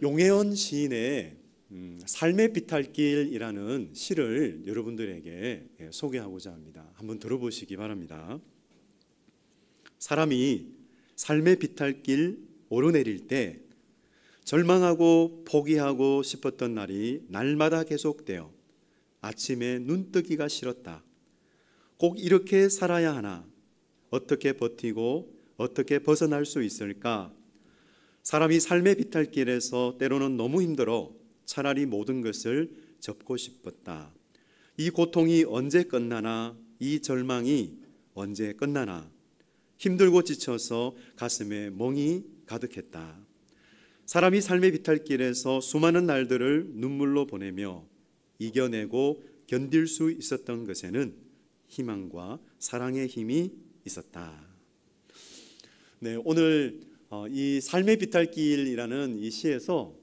용혜원 시인의 삶의 비탈길이라는 시를 여러분들에게 소개하고자 합니다. 한번 들어보시기 바랍니다. 사람이 삶의 비탈길 오르내릴 때 절망하고 포기하고 싶었던 날이 날마다 계속되어 아침에 눈뜨기가 싫었다. 꼭 이렇게 살아야 하나? 어떻게 버티고 어떻게 벗어날 수 있을까? 사람이 삶의 비탈길에서 때로는 너무 힘들어 차라리 모든 것을 접고 싶었다. 이 고통이 언제 끝나나? 이 절망이 언제 끝나나? 힘들고 지쳐서 가슴에 멍이 가득했다. 사람이 삶의 비탈길에서 수많은 날들을 눈물로 보내며 이겨내고 견딜 수 있었던 것에는 희망과 사랑의 힘이 있었다. 네, 오늘 이 삶의 비탈길이라는 이 시에서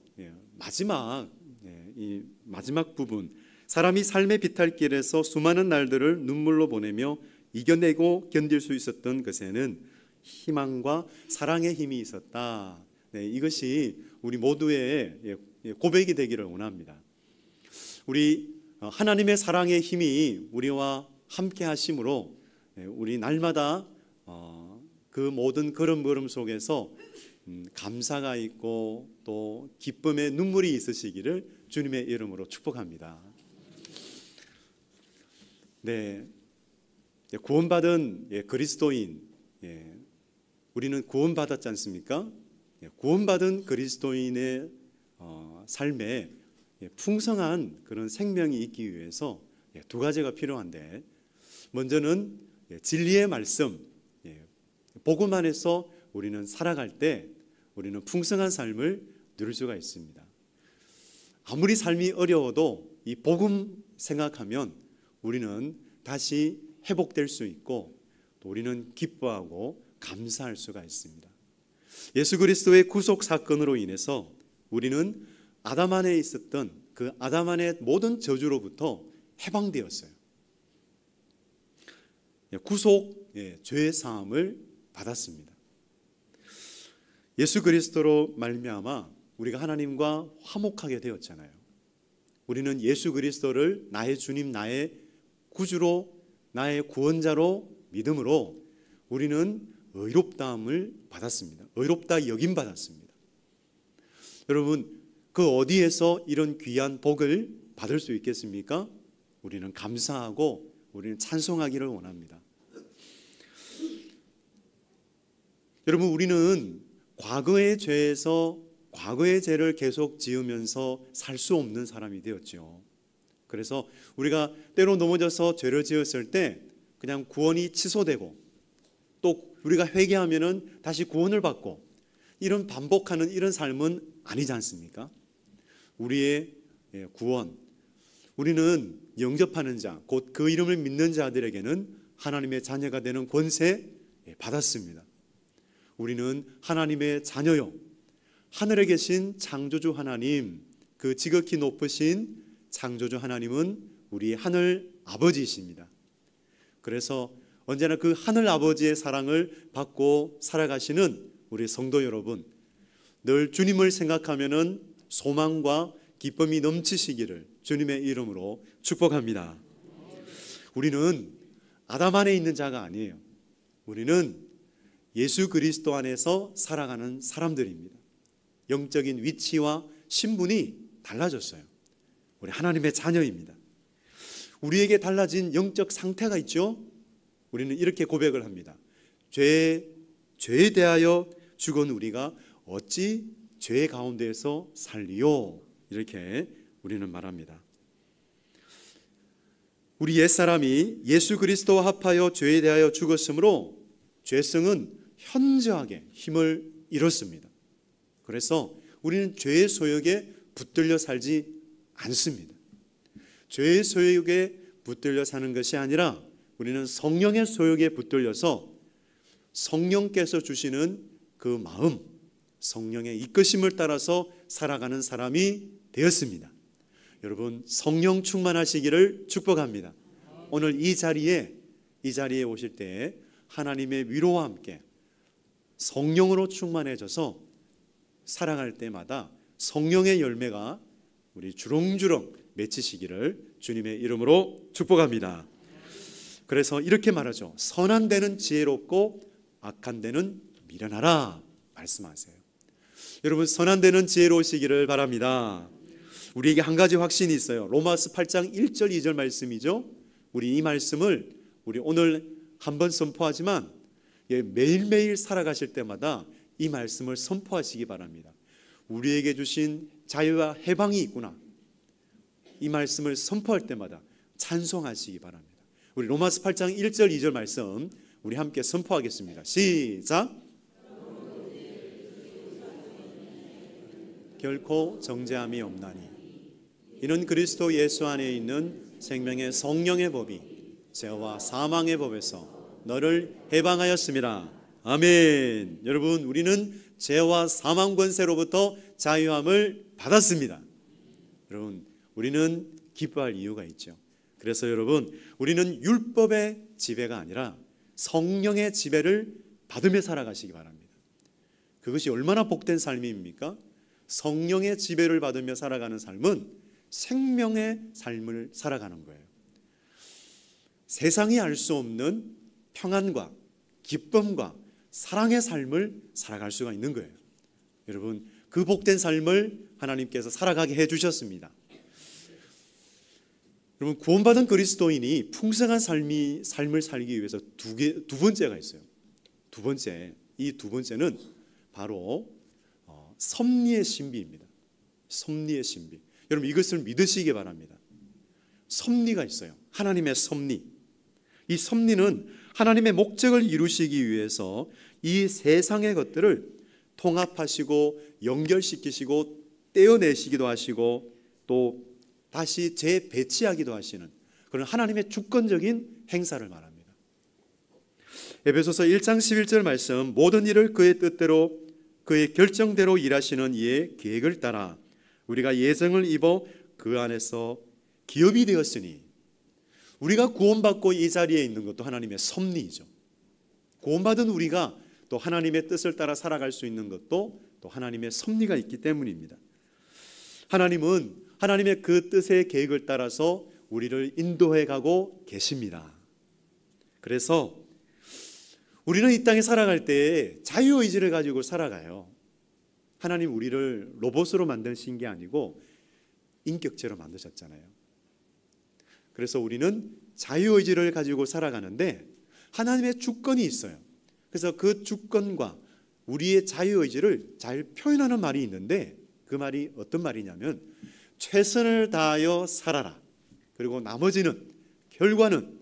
이 마지막 부분, 사람이 삶의 비탈길에서 수많은 날들을 눈물로 보내며 이겨내고 견딜 수 있었던 것에는 희망과 사랑의 힘이 있었다. 네, 이것이 우리 모두의 고백이 되기를 원합니다. 우리 하나님의 사랑의 힘이 우리와 함께 하심으로 우리 날마다 그 모든 걸음걸음 속에서 감사가 있고 또 기쁨의 눈물이 있으시기를 주님의 이름으로 축복합니다. 네, 구원받은 그리스도인, 우리는 구원받았지 않습니까? 구원받은 그리스도인의 삶에 풍성한 그런 생명이 있기 위해서 두 가지가 필요한데, 먼저는 진리의 말씀, 복음 안에서 우리는 살아갈 때 우리는 풍성한 삶을 누릴 수가 있습니다. 아무리 삶이 어려워도 이 복음 생각하면 우리는 다시 회복될 수 있고 또 우리는 기뻐하고 감사할 수가 있습니다. 예수 그리스도의 구속 사건으로 인해서 우리는 아담 안에 있었던 그 아담 안의 모든 저주로부터 해방되었어요. 구속, 죄의 사함을 받았습니다. 예수 그리스도로 말미암아 우리가 하나님과 화목하게 되었잖아요. 우리는 예수 그리스도를 나의 주님, 나의 구주로, 나의 구원자로 믿음으로 우리는 의롭다함을 받았습니다. 의롭다 여김 받았습니다. 여러분, 그 어디에서 이런 귀한 복을 받을 수 있겠습니까? 우리는 감사하고 우리는 찬송하기를 원합니다. 여러분, 우리는 과거의 죄에서 과거의 죄를 계속 지으면서 살 수 없는 사람이 되었죠. 그래서 우리가 때로 넘어져서 죄를 지었을 때 그냥 구원이 취소되고 또 우리가 회개하면은 다시 구원을 받고 이런 반복하는 이런 삶은 아니지 않습니까? 우리의 구원, 우리는 영접하는 자, 곧 그 이름을 믿는 자들에게는 하나님의 자녀가 되는 권세 받았습니다. 우리는 하나님의 자녀요, 하늘에 계신 창조주 하나님, 그 지극히 높으신 창조주 하나님은 우리 하늘 아버지이십니다. 그래서 언제나 그 하늘 아버지의 사랑을 받고 살아가시는 우리 성도 여러분, 늘 주님을 생각하면은 소망과 기쁨이 넘치시기를 주님의 이름으로 축복합니다. 우리는 아담 안에 있는 자가 아니에요. 우리는 예수 그리스도 안에서 살아가는 사람들입니다. 영적인 위치와 신분이 달라졌어요. 우리 하나님의 자녀입니다. 우리에게 달라진 영적 상태가 있죠. 우리는 이렇게 고백을 합니다. 죄에 대하여 죽은 우리가 어찌 죄 가운데에서 살리요? 이렇게 우리는 말합니다. 우리 옛사람이 예수 그리스도와 합하여 죄에 대하여 죽었으므로 죄성은 현저하게 힘을 잃었습니다. 그래서 우리는 죄의 소욕에 붙들려 살지 않습니다. 죄의 소욕에 붙들려 사는 것이 아니라 우리는 성령의 소욕에 붙들려서 성령께서 주시는 그 마음, 성령의 이끄심을 따라서 살아가는 사람이 되었습니다. 여러분, 성령 충만하시기를 축복합니다. 오늘 이 자리에 오실 때 하나님의 위로와 함께 성령으로 충만해져서 살아갈 때마다 성령의 열매가 우리 주렁주렁 맺히시기를 주님의 이름으로 축복합니다. 그래서 이렇게 말하죠. 선한 데는 지혜롭고 악한 데는 미련하라 말씀하세요. 여러분, 선한 데는 지혜로우시기를 바랍니다. 우리에게 한 가지 확신이 있어요. 로마서 8장 1절 2절 말씀이죠. 우리 이 말씀을 우리 오늘 한번 선포하지만 매일매일 살아가실 때마다 이 말씀을 선포하시기 바랍니다. 우리에게 주신 자유와 해방이 있구나. 이 말씀을 선포할 때마다 찬송하시기 바랍니다. 우리 로마서 8장 1절 2절 말씀 우리 함께 선포하겠습니다. 시작. 결코 정죄함이 없나니 이는 그리스도 예수 안에 있는 생명의 성령의 법이 죄와 사망의 법에서 너를 해방하였습니다. 아멘. 여러분, 우리는 죄와 사망 권세로부터 자유함을 받았습니다. 여러분, 우리는 기뻐할 이유가 있죠. 그래서 여러분, 우리는 율법의 지배가 아니라 성령의 지배를 받으며 살아가시기 바랍니다. 그것이 얼마나 복된 삶입니까? 성령의 지배를 받으며 살아가는 삶은 생명의 삶을 살아가는 거예요. 세상이 알 수 없는 평안과 기쁨과 사랑의 삶을 살아갈 수가 있는 거예요. 여러분, 그 복된 삶을 하나님께서 살아가게 해주셨습니다. 여러분, 구원받은 그리스도인이 풍성한 삶을 살기 위해서 두 번째가 있어요. 이 두 번째는 바로 섭리의 신비입니다. 섭리의 신비. 여러분, 이것을 믿으시기 바랍니다. 섭리가 있어요. 하나님의 섭리. 이 섭리는 하나님의 목적을 이루시기 위해서 이 세상의 것들을 통합하시고 연결시키시고 떼어내시기도 하시고 또 다시 재배치하기도 하시는 그런 하나님의 주권적인 행사를 말합니다. 에베소서 1장 11절 말씀, 모든 일을 그의 뜻대로 그의 결정대로 일하시는 이의 계획을 따라 우리가 예정을 입어 그 안에서 기업이 되었으니, 우리가 구원받고 이 자리에 있는 것도 하나님의 섭리이죠. 구원받은 우리가 또 하나님의 뜻을 따라 살아갈 수 있는 것도 또 하나님의 섭리가 있기 때문입니다. 하나님은 하나님의 그 뜻의 계획을 따라서 우리를 인도해 가고 계십니다. 그래서 우리는 이 땅에 살아갈 때 자유의지를 가지고 살아가요. 하나님 우리를 로봇으로 만드신 게 아니고 인격체로 만드셨잖아요. 그래서 우리는 자유의지를 가지고 살아가는데 하나님의 주권이 있어요. 그래서 그 주권과 우리의 자유의지를 잘 표현하는 말이 있는데, 그 말이 어떤 말이냐면 최선을 다하여 살아라. 그리고 나머지는, 결과는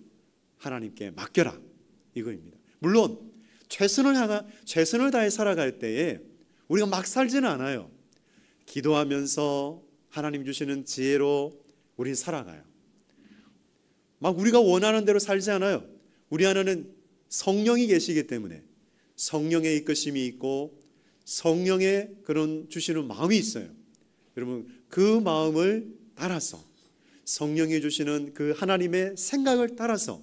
하나님께 맡겨라. 이거입니다. 물론 최선을 다해 살아갈 때에 우리가 막 살지는 않아요. 기도하면서 하나님 주시는 지혜로 우린 살아가요. 막 우리가 원하는 대로 살지 않아요. 우리 안에는 성령이 계시기 때문에 성령의 이끄심이 있고 성령의 그런 주시는 마음이 있어요. 여러분, 그 마음을 따라서 성령이 주시는 그 하나님의 생각을 따라서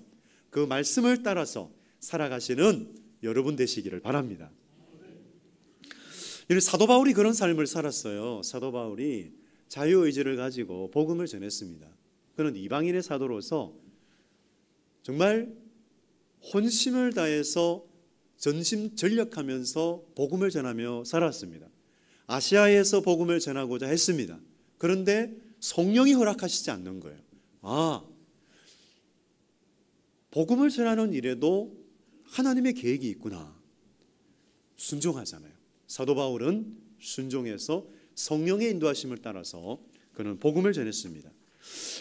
그 말씀을 따라서 살아가시는 여러분 되시기를 바랍니다. 사도 바울이 그런 삶을 살았어요. 사도 바울이 자유의지를 가지고 복음을 전했습니다. 그는 이방인의 사도로서 정말 혼심을 다해서 전심전력하면서 복음을 전하며 살았습니다. 아시아에서 복음을 전하고자 했습니다. 그런데 성령이 허락하시지 않는 거예요. 복음을 전하는 일에도 하나님의 계획이 있구나. 순종하잖아요. 사도 바울은 순종해서 성령의 인도하심을 따라서 그는 복음을 전했습니다.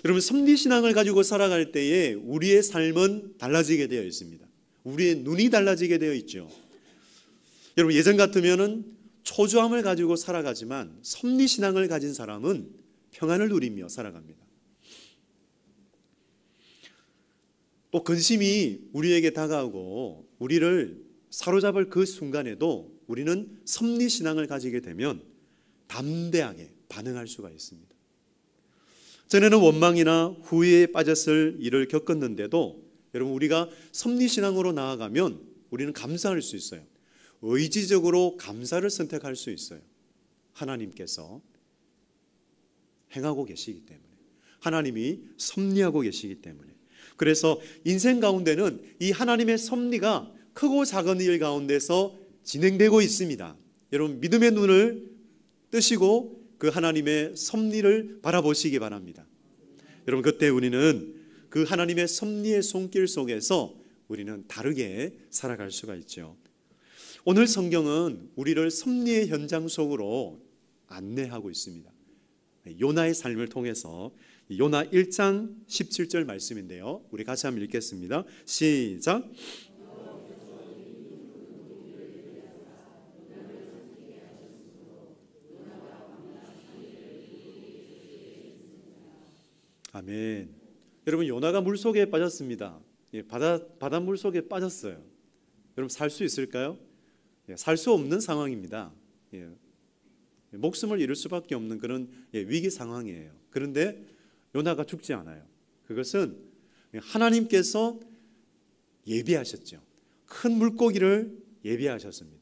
여러분, 섭리신앙을 가지고 살아갈 때에 우리의 삶은 달라지게 되어 있습니다. 우리의 눈이 달라지게 되어 있죠. 여러분, 예전 같으면은 초조함을 가지고 살아가지만 섭리신앙을 가진 사람은 평안을 누리며 살아갑니다. 또 근심이 우리에게 다가오고 우리를 사로잡을 그 순간에도 우리는 섭리신앙을 가지게 되면 담대하게 반응할 수가 있습니다. 전에는 원망이나 후회에 빠졌을 일을 겪었는데도 여러분, 우리가 섭리신앙으로 나아가면 우리는 감사할 수 있어요. 의지적으로 감사를 선택할 수 있어요. 하나님께서 행하고 계시기 때문에, 하나님이 섭리하고 계시기 때문에, 그래서 인생 가운데는 이 하나님의 섭리가 크고 작은 일 가운데서 진행되고 있습니다. 여러분, 믿음의 눈을 뜨시고 그 하나님의 섭리를 바라보시기 바랍니다. 여러분, 그때 우리는 그 하나님의 섭리의 손길 속에서 우리는 다르게 살아갈 수가 있죠. 오늘 성경은 우리를 섭리의 현장 속으로 안내하고 있습니다. 요나의 삶을 통해서 요나 1장 17절 말씀인데요, 우리 같이 한번 읽겠습니다. 시작. 아멘. 여러분, 요나가 물속에 빠졌습니다. 바닷물 속에 빠졌어요. 여러분, 살 수 있을까요? 살 수 없는 상황입니다. 목숨을 잃을 수밖에 없는 그런 위기 상황이에요. 그런데 요나가 죽지 않아요. 그것은 하나님께서 예비하셨죠. 큰 물고기를 예비하셨습니다.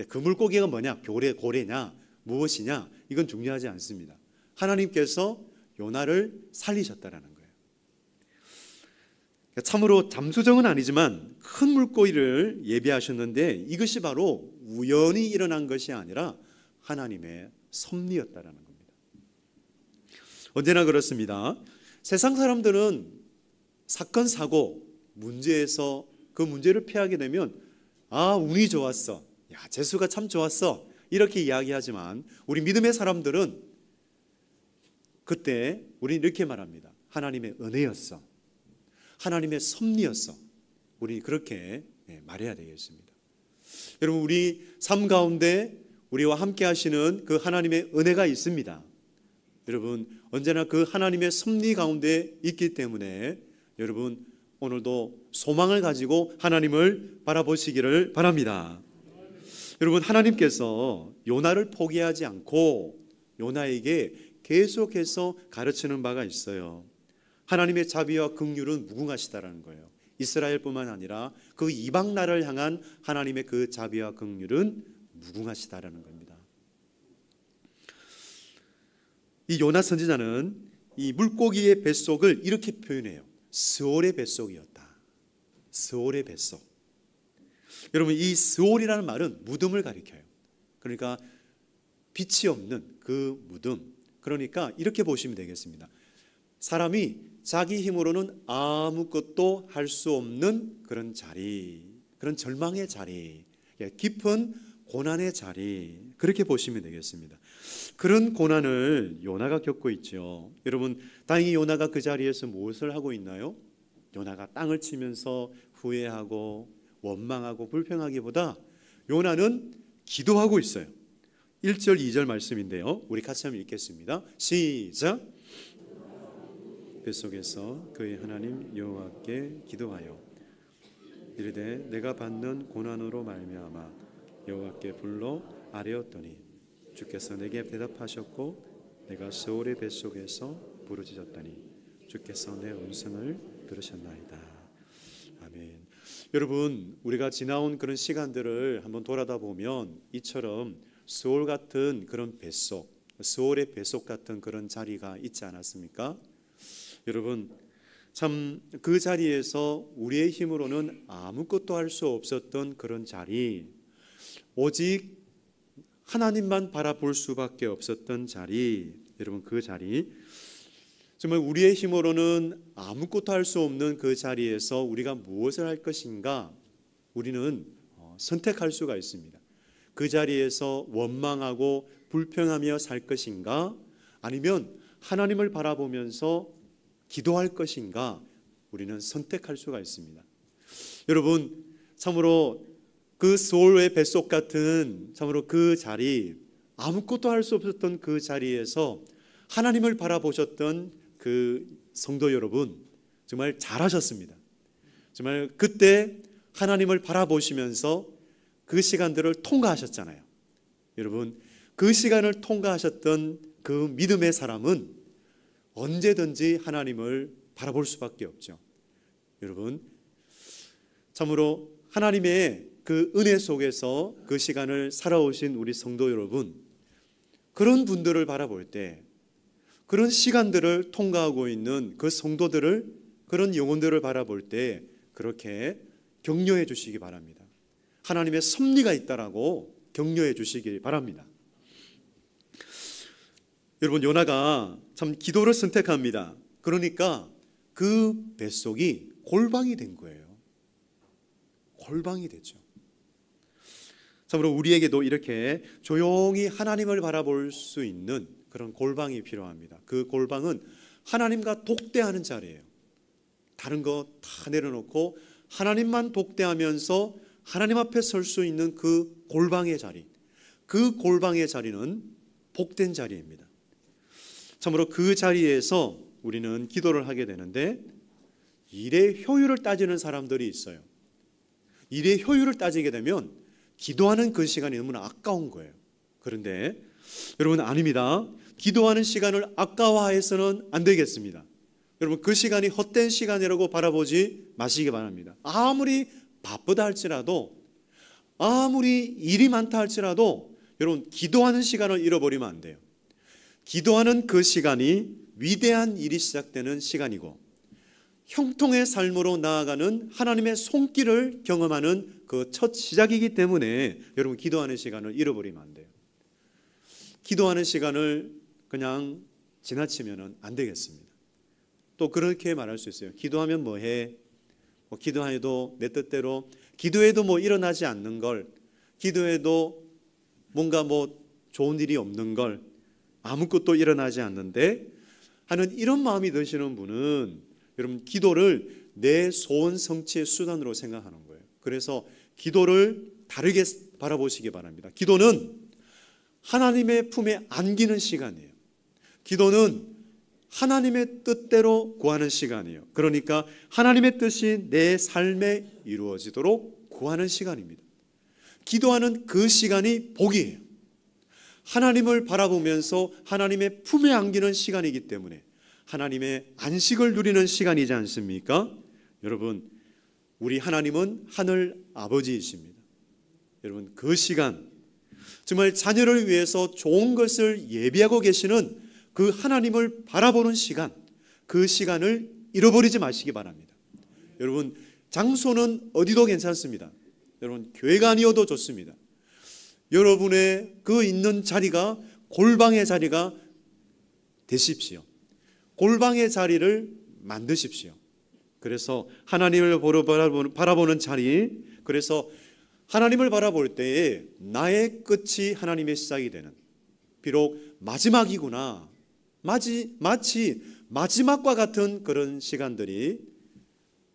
그 물고기가 뭐냐? 고래냐? 무엇이냐? 이건 중요하지 않습니다. 하나님께서 요나를 살리셨다라는 거예요. 참으로 잠수정은 아니지만 큰 물고기를 예비하셨는데 이것이 바로 우연히 일어난 것이 아니라 하나님의 섭리였다라는 겁니다. 언제나 그렇습니다. 세상 사람들은 사건, 사고, 문제에서 그 문제를 피하게 되면 운이 좋았어, 재수가 참 좋았어, 이렇게 이야기하지만 우리 믿음의 사람들은 그때 우리는 이렇게 말합니다. 하나님의 은혜였어, 하나님의 섭리였어. 우리 그렇게 말해야 되겠습니다. 여러분, 우리 삶 가운데 우리와 함께 하시는 그 하나님의 은혜가 있습니다. 여러분, 언제나 그 하나님의 섭리 가운데 있기 때문에 여러분, 오늘도 소망을 가지고 하나님을 바라보시기를 바랍니다. 여러분, 하나님께서 요나를 포기하지 않고 요나에게 계속해서 가르치는 바가 있어요. 하나님의 자비와 긍휼은 무궁하시다라는 거예요. 이스라엘뿐만 아니라 그 이방 나라를 향한 하나님의 그 자비와 긍휼은 무궁하시다라는 겁니다. 이 요나 선지자는 이 물고기의 뱃속을 이렇게 표현해요. 스올의 뱃속이었다. 스올의 뱃속. 여러분, 이 스올이라는 말은 무덤을 가리켜요. 그러니까 빛이 없는 그 무덤. 그러니까 이렇게 보시면 되겠습니다. 사람이 자기 힘으로는 아무것도 할 수 없는 그런 자리, 그런 절망의 자리, 깊은 고난의 자리, 그렇게 보시면 되겠습니다. 그런 고난을 요나가 겪고 있죠. 여러분, 다행히 요나가 그 자리에서 무엇을 하고 있나요? 요나가 땅을 치면서 후회하고 원망하고 불평하기보다 요나는 기도하고 있어요. 1절 2절 말씀인데요, 우리 같이 한번 읽겠습니다. 시작. 뱃속에서 그의 하나님 여호와께 기도하여 이르되 내가 받는 고난으로 말미암아 여호와께 불러 아뢰었더니 주께서 내게 대답하셨고 내가 스올의 뱃속에서 부르짖었더니 주께서 내 음성을 들으셨나이다. 아멘. 여러분, 우리가 지나온 그런 시간들을 한번 돌아다 보면 이처럼 스올 같은 그런 뱃속, 스올의 뱃속 같은 그런 자리가 있지 않았습니까? 여러분, 참 그 자리에서 우리의 힘으로는 아무것도 할 수 없었던 그런 자리, 오직 하나님만 바라볼 수밖에 없었던 자리, 여러분, 그 자리, 정말 우리의 힘으로는 아무것도 할 수 없는 그 자리에서 우리가 무엇을 할 것인가, 우리는 선택할 수가 있습니다. 그 자리에서 원망하고 불평하며 살 것인가, 아니면 하나님을 바라보면서 기도할 것인가, 우리는 선택할 수가 있습니다. 여러분, 참으로 그 스올의 뱃속 같은 참으로 그 자리, 아무것도 할 수 없었던 그 자리에서 하나님을 바라보셨던 그 성도 여러분, 정말 잘하셨습니다. 정말 그때 하나님을 바라보시면서 그 시간들을 통과하셨잖아요. 여러분, 그 시간을 통과하셨던 그 믿음의 사람은 언제든지 하나님을 바라볼 수밖에 없죠. 여러분, 참으로 하나님의 그 은혜 속에서 그 시간을 살아오신 우리 성도 여러분, 그런 분들을 바라볼 때, 그런 시간들을 통과하고 있는 그 성도들을, 그런 영혼들을 바라볼 때 그렇게 격려해 주시기 바랍니다. 하나님의 섭리가 있다라고 격려해 주시기 바랍니다. 여러분, 요나가 참 기도를 선택합니다. 그러니까 그 뱃속이 골방이 된 거예요. 골방이 됐죠. 참으로 우리에게도 이렇게 조용히 하나님을 바라볼 수 있는 그런 골방이 필요합니다. 그 골방은 하나님과 독대하는 자리예요. 다른 거 다 내려놓고 하나님만 독대하면서 하나님 앞에 설 수 있는 그 골방의 자리, 그 골방의 자리는 복된 자리입니다. 참으로 그 자리에서 우리는 기도를 하게 되는데, 일의 효율을 따지는 사람들이 있어요. 일의 효율을 따지게 되면 기도하는 그 시간이 너무나 아까운 거예요. 그런데 여러분, 아닙니다. 기도하는 시간을 아까워해서는 안 되겠습니다. 여러분, 그 시간이 헛된 시간이라고 바라보지 마시기 바랍니다. 아무리 바쁘다 할지라도, 아무리 일이 많다 할지라도 여러분, 기도하는 시간을 잃어버리면 안 돼요. 기도하는 그 시간이 위대한 일이 시작되는 시간이고, 형통의 삶으로 나아가는 하나님의 손길을 경험하는 그 첫 시작이기 때문에 여러분, 기도하는 시간을 잃어버리면 안 돼요. 기도하는 시간을 그냥 지나치면 안 되겠습니다. 또 그렇게 말할 수 있어요. 기도하면 뭐해? 기도해도 내 뜻대로, 기도해도 일어나지 않는 걸, 기도해도 뭔가 좋은 일이 없는 걸, 아무것도 일어나지 않는데 하는 이런 마음이 드시는 분은 여러분, 기도를 내 소원 성취의 수단으로 생각하는 거예요. 그래서 기도를 다르게 바라보시기 바랍니다. 기도는 하나님의 품에 안기는 시간이에요. 기도는 하나님의 뜻대로 구하는 시간이에요. 그러니까 하나님의 뜻이 내 삶에 이루어지도록 구하는 시간입니다. 기도하는 그 시간이 복이에요. 하나님을 바라보면서 하나님의 품에 안기는 시간이기 때문에 하나님의 안식을 누리는 시간이지 않습니까? 여러분, 우리 하나님은 하늘 아버지이십니다. 여러분, 그 시간, 정말 자녀를 위해서 좋은 것을 예비하고 계시는 그 하나님을 바라보는 시간, 그 시간을 잃어버리지 마시기 바랍니다. 여러분, 장소는 어디도 괜찮습니다. 여러분, 교회가 아니어도 좋습니다. 여러분의 그 있는 자리가 골방의 자리가 되십시오. 골방의 자리를 만드십시오. 그래서 하나님을 바라보는 자리, 그래서 하나님을 바라볼 때에 나의 끝이 하나님의 시작이 되는, 비록 마지막이구나, 마치 마지막과 같은 그런 시간들이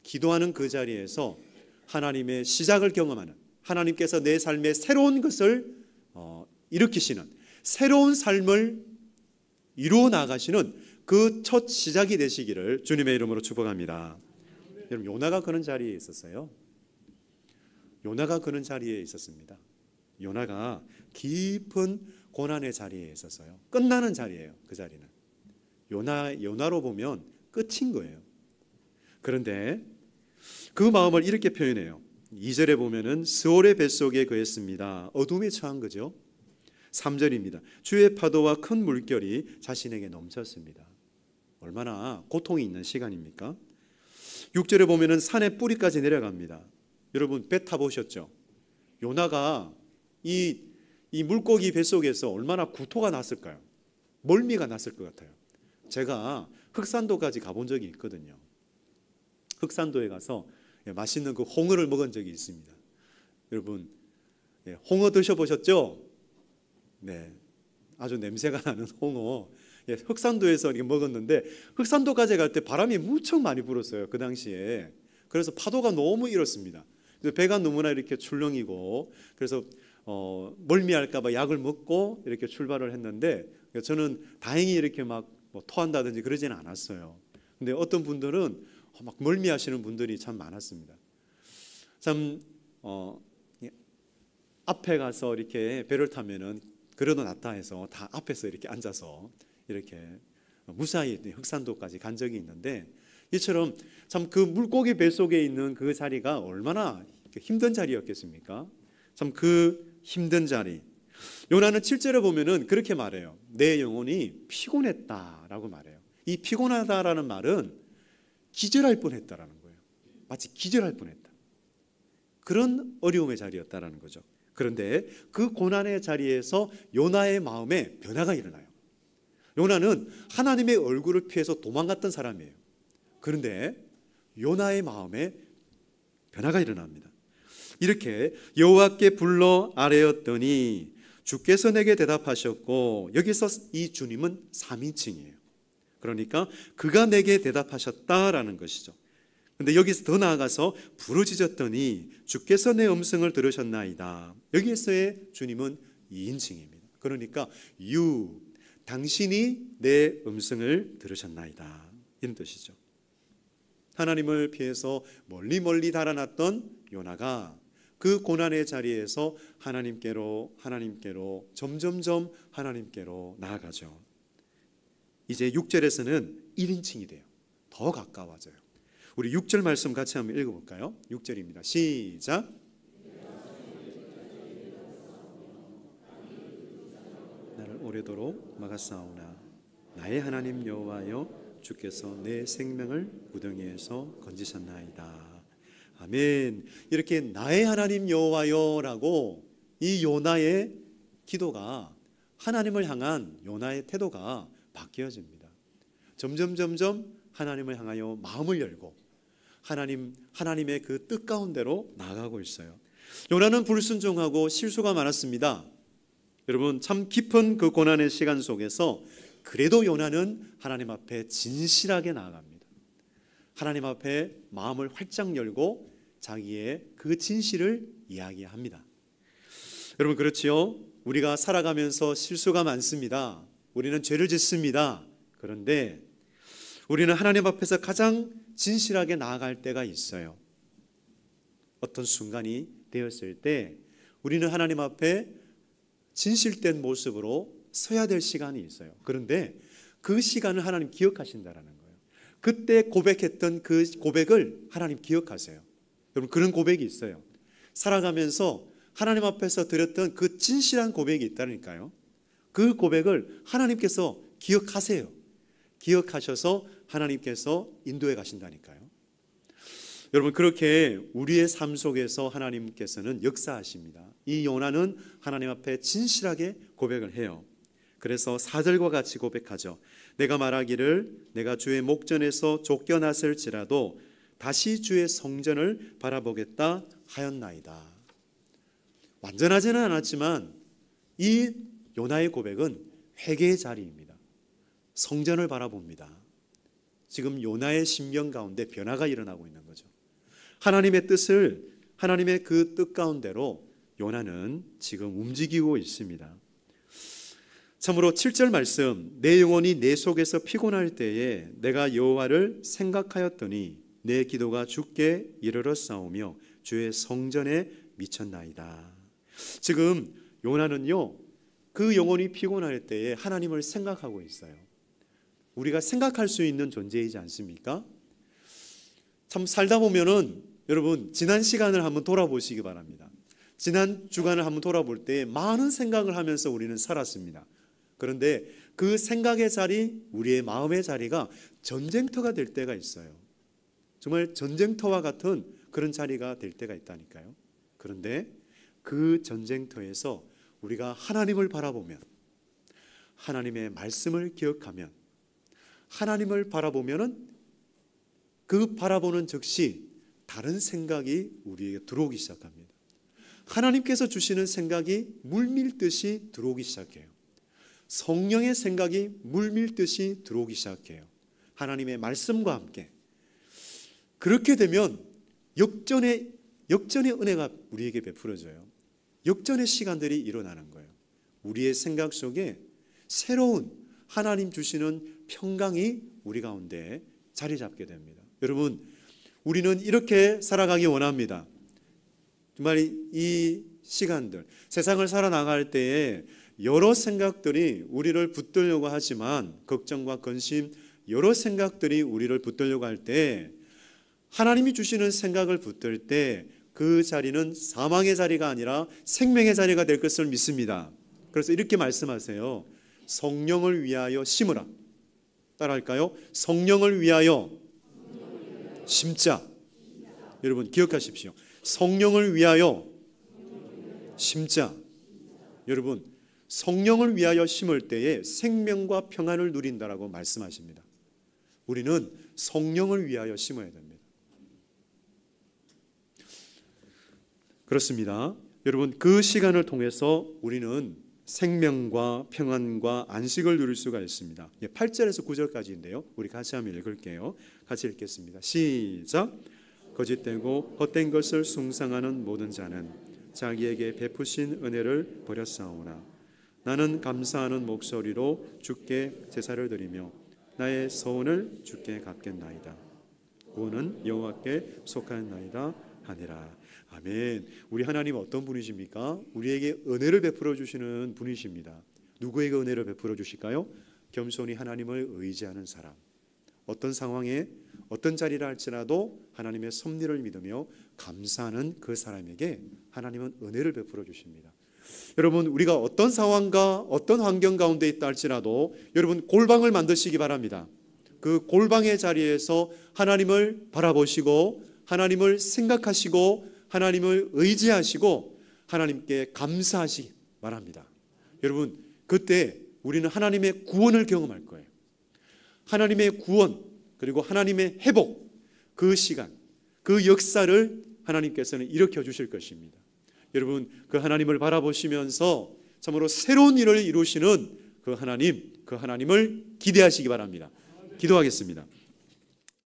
기도하는 그 자리에서 하나님의 시작을 경험하는, 하나님께서 내 삶에 새로운 것을 일으키시는, 새로운 삶을 이루어 나가시는 그 첫 시작이 되시기를 주님의 이름으로 축복합니다. 여러분, 요나가 그런 자리에 있었어요. 요나가 그런 자리에 있었습니다. 요나가 깊은 고난의 자리에 있었어요. 끝나는 자리예요. 그 자리는 요나로 보면 끝인 거예요. 그런데 그 마음을 이렇게 표현해요. 2절에 보면은 스올의 뱃속에 거했습니다. 어둠에 처한 거죠. 3절입니다. 주의 파도와 큰 물결이 자신에게 넘쳤습니다. 얼마나 고통이 있는 시간입니까? 6절에 보면은 산의 뿌리까지 내려갑니다. 여러분, 배 타보셨죠? 요나가 이 물고기 뱃속에서 얼마나 구토가 났을까요? 멀미가 났을 것 같아요. 제가 흑산도까지 가본 적이 있거든요. 흑산도에 가서 맛있는 그 홍어를 먹은 적이 있습니다. 여러분, 홍어 드셔보셨죠? 네, 아주 냄새가 나는 홍어. 흑산도에서 이렇게 먹었는데, 흑산도까지 갈 때 바람이 무척 많이 불었어요. 그 당시에. 그래서 파도가 너무 일었습니다. 배가 너무나 이렇게 출렁이고, 그래서 멀미할까 봐 약을 먹고 이렇게 출발을 했는데, 저는 다행히 이렇게 막 토한다든지 그러지는 않았어요. 근데 어떤 분들은 막 멀미하시는 분들이 참 많았습니다. 참 앞에 가서 이렇게 배를 타면은 그래도 낫다 해서 다 앞에서 이렇게 앉아서 이렇게 무사히 흑산도까지 간 적이 있는데, 이처럼 참 그 물고기 뱃속에 있는 그 자리가 얼마나 힘든 자리였겠습니까? 참 그 힘든 자리, 요나는 7절에 보면은 그렇게 말해요. 내 영혼이 피곤했다라고 말해요. 이 피곤하다라는 말은 기절할 뻔했다라는 거예요. 마치 기절할 뻔했다. 그런 어려움의 자리였다라는 거죠. 그런데 그 고난의 자리에서 요나의 마음에 변화가 일어나요. 요나는 하나님의 얼굴을 피해서 도망갔던 사람이에요. 그런데 요나의 마음에 변화가 일어납니다. 이렇게 여호와께 불러 아뢰었더니 주께서 내게 대답하셨고, 여기서 이 주님은 3인칭이에요. 그러니까 그가 내게 대답하셨다라는 것이죠. 그런데 여기서 더 나아가서 부르짖었더니 주께서 내 음성을 들으셨나이다. 여기에서의 주님은 2인칭입니다. 그러니까 당신이 내 음성을 들으셨나이다, 이런 뜻이죠. 하나님을 피해서 멀리 달아났던 요나가 그 고난의 자리에서 하나님께로 점점점 하나님께로 나아가죠. 이제 6절에서는 1인칭이 돼요. 더 가까워져요. 우리 6절 말씀 같이 한번 읽어볼까요? 6절입니다. 시작. 나를 오래도록 막았사오나 나의 하나님 여호와여, 주께서 내 생명을 구덩이에서 건지셨나이다. 아멘. 이렇게 나의 하나님 여호와여라고 이 요나의 기도가, 하나님을 향한 요나의 태도가 바뀌어집니다. 점점 하나님을 향하여 마음을 열고 하나님의 그 뜻 가운데로 나아가고 있어요. 요나는 불순종하고 실수가 많았습니다. 여러분, 참 깊은 그 고난의 시간 속에서 그래도 요나는 하나님 앞에 진실하게 나아갑니다. 하나님 앞에 마음을 활짝 열고 자기의 그 진실을 이야기합니다. 여러분, 그렇지요? 우리가 살아가면서 실수가 많습니다. 우리는 죄를 짓습니다. 그런데 우리는 하나님 앞에서 가장 진실하게 나아갈 때가 있어요. 어떤 순간이 되었을 때 우리는 하나님 앞에 진실된 모습으로 서야 될 시간이 있어요. 그런데 그 시간을 하나님 기억하신다라는 거예요. 그때 고백했던 그 고백을 하나님 기억하세요. 여러분, 그런 고백이 있어요. 살아가면서 하나님 앞에서 드렸던 그 진실한 고백이 있다니까요. 그 고백을 하나님께서 기억하세요. 기억하셔서 하나님께서 인도해 가신다니까요. 여러분, 그렇게 우리의 삶 속에서 하나님께서는 역사하십니다. 이 요나는 하나님 앞에 진실하게 고백을 해요. 그래서 4절과 같이 고백하죠. 내가 말하기를 내가 주의 목전에서 쫓겨났을지라도 다시 주의 성전을 바라보겠다 하였나이다. 완전하지는 않았지만 이 요나의 고백은 회개의 자리입니다. 성전을 바라봅니다. 지금 요나의 심령 가운데 변화가 일어나고 있는 거죠. 하나님의 뜻을, 하나님의 그 뜻 가운데로 요나는 지금 움직이고 있습니다. 참으로 7절 말씀, 내 영혼이 내 속에서 피곤할 때에 내가 여호와를 생각하였더니 내 기도가 주께 이르렀사오며 주의 성전에 미쳤나이다. 지금 요나는요, 그 영혼이 피곤할 때에 하나님을 생각하고 있어요. 우리가 생각할 수 있는 존재이지 않습니까? 참 살다 보면은 여러분, 지난 시간을 한번 돌아보시기 바랍니다. 지난 주간을 한번 돌아볼 때 많은 생각을 하면서 우리는 살았습니다. 그런데 그 생각의 자리, 우리의 마음의 자리가 전쟁터가 될 때가 있어요. 정말 전쟁터와 같은 그런 자리가 될 때가 있다니까요. 그런데 그 전쟁터에서 우리가 하나님을 바라보면, 하나님의 말씀을 기억하면, 하나님을 바라보면은 그 바라보는 즉시 다른 생각이 우리에게 들어오기 시작합니다. 하나님께서 주시는 생각이 물밀듯이 들어오기 시작해요. 성령의 생각이 물밀듯이 들어오기 시작해요. 하나님의 말씀과 함께. 그렇게 되면 역전의 은혜가 우리에게 베풀어져요. 역전의 시간들이 일어나는 거예요. 우리의 생각 속에 새로운 하나님 주시는 평강이 우리 가운데 자리 잡게 됩니다. 여러분, 우리는 이렇게 살아가기 원합니다. 정말 이 시간들, 세상을 살아나갈 때에 여러 생각들이 우리를 붙들려고 하지만, 걱정과 근심, 여러 생각들이 우리를 붙들려고 할 때 하나님이 주시는 생각을 붙들 때 그 자리는 사망의 자리가 아니라 생명의 자리가 될 것을 믿습니다. 그래서 이렇게 말씀하세요. 성령을 위하여 심으라. 따라할까요? 성령을 위하여 심자. 여러분 기억하십시오. 성령을 위하여 심자. 여러분 성령을 위하여 심을 때에 생명과 평안을 누린다라고 말씀하십니다. 우리는 성령을 위하여 심어야 됩니다. 그렇습니다. 여러분 그 시간을 통해서 우리는 생명과 평안과 안식을 누릴 수가 있습니다. 8절에서 9절까지인데요. 우리 같이 한번 읽을게요. 같이 읽겠습니다. 시작. 거짓되고 헛된 것을 숭상하는 모든 자는 자기에게 베푸신 은혜를 버렸사오나 나는 감사하는 목소리로 주께 제사를 드리며 나의 소원을 주께 갚겠나이다. 구원은 여호와께 속하나이다 하니라. 아멘. 우리 하나님 어떤 분이십니까? 우리에게 은혜를 베풀어 주시는 분이십니다. 누구에게 은혜를 베풀어 주실까요? 겸손히 하나님을 의지하는 사람. 어떤 상황에 어떤 자리라 할지라도 하나님의 섭리를 믿으며 감사하는 그 사람에게 하나님은 은혜를 베풀어 주십니다. 여러분 우리가 어떤 상황과 어떤 환경 가운데 있다 할지라도 여러분 골방을 만드시기 바랍니다. 그 골방의 자리에서 하나님을 바라보시고 하나님을 생각하시고 하나님을 의지하시고 하나님께 감사하시기 바랍니다. 여러분 그때 우리는 하나님의 구원을 경험할 거예요. 하나님의 구원 그리고 하나님의 회복, 그 시간, 그 역사를 하나님께서는 일으켜 주실 것입니다. 여러분 그 하나님을 바라보시면서 참으로 새로운 일을 이루시는 그 하나님을 기대하시기 바랍니다. 기도하겠습니다.